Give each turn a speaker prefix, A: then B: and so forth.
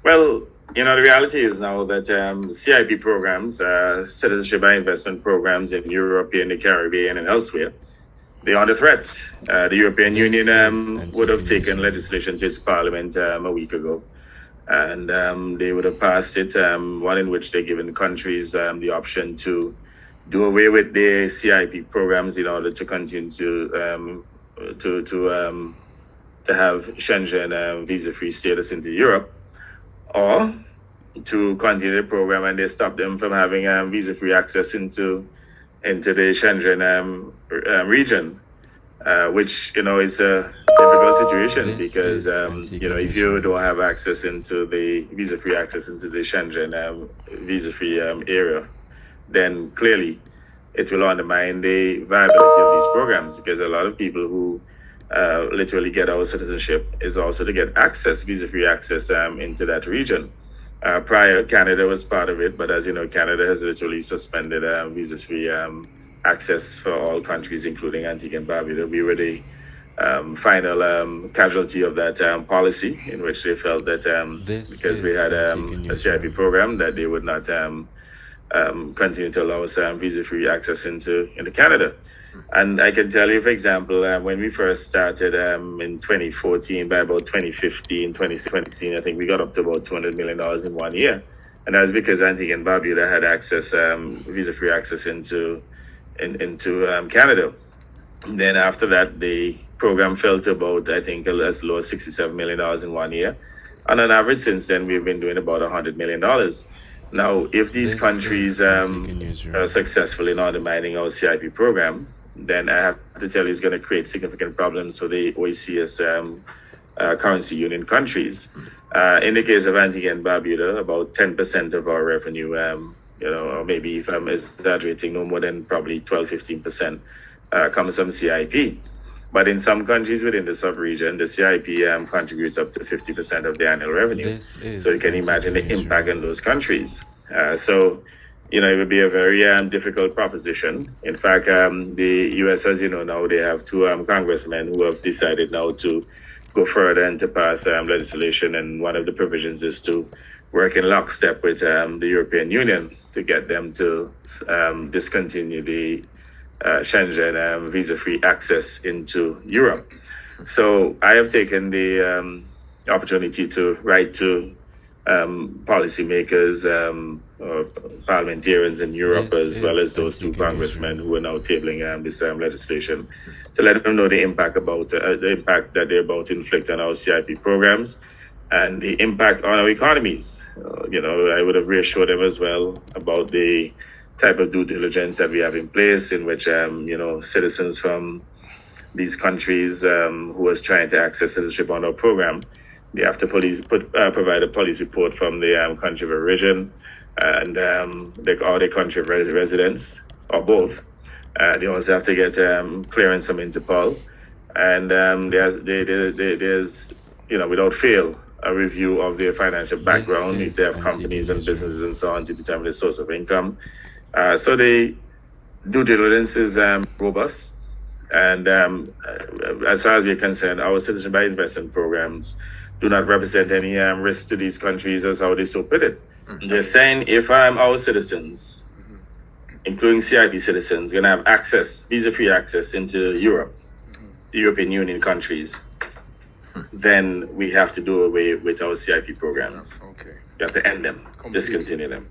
A: Well, the reality is now that CIP programs, citizenship and investment programs in Europe, in the Caribbean, and elsewhere, they're under threat. The European Union would have taken legislation to its parliament a week ago, and they would have passed it, one in which they're giving countries the option to do away with their CIP programs in order to continue to have Schengen visa-free status into Europe, or to continue the program and they stop them from having visa-free access into the Schengen region, which is a difficult situation because if you don't have access into the visa-free access into the Schengen visa-free area, then clearly it will undermine the viability of these programs, because a lot of people who literally get our citizenship is also to get access, visa-free access into that region. Prior, Canada was part of it, but as you know, Canada has literally suspended visa-free access for all countries, including Antigua and Barbuda. We were the final casualty of that policy, in which they felt that because we had a CIP program, that they would not continue to allow us visa-free access into Canada. And I can tell you, for example, when we first started in 2014, by about 2015, 2016, I think we got up to about $200 million in 1 year. And that's because Antigua and Barbuda had access, visa-free access into Canada. And then after that, the program fell to about, I think, as low as $67 million in 1 year. And on average, since then, we've been doing about $100 million. Now, if these countries are successful in undermining our CIP program, then I have to tell you it's going to create significant problems for the OECS currency union countries. In the case of Antigua and Barbuda, about 10% of our revenue, or maybe if I'm exaggerating, no more than probably 12-15% comes from CIP. But in some countries within the sub-region, the CIP contributes up to 50% of the annual revenue. So you can imagine the impact in those countries. It would be a very difficult proposition. In fact, the U.S., as you know now, they have two congressmen who have decided now to go further and to pass legislation. And one of the provisions is to work in lockstep with the European Union to get them to discontinue the Schengen visa-free access into Europe. So I have taken the opportunity to write to policymakers, parliamentarians in Europe, as well as those two congressmen who are now tabling this legislation, to let them know the impact that they're about to inflict on our CIP programs and the impact on our economies. I would have reassured them as well about the type of due diligence that we have in place, in which citizens from these countries who are trying to access citizenship on our program, they have to provide a police report from the country of origin and or the country of residence, or both. They also have to get clearance from Interpol, and there's without fail, a review of their financial background, if they have companies and businesses and so on, to determine the source of income. So the due diligence is robust, and as far as we're concerned, our citizenship by investment programs do not represent any risk to these countries, as how they so put it. Mm-hmm. They're saying if our citizens, including CIP citizens, going to have access, visa-free access into Europe, the European Union countries, then we have to do away with our CIP programs. Okay. We have to end them, discontinue them.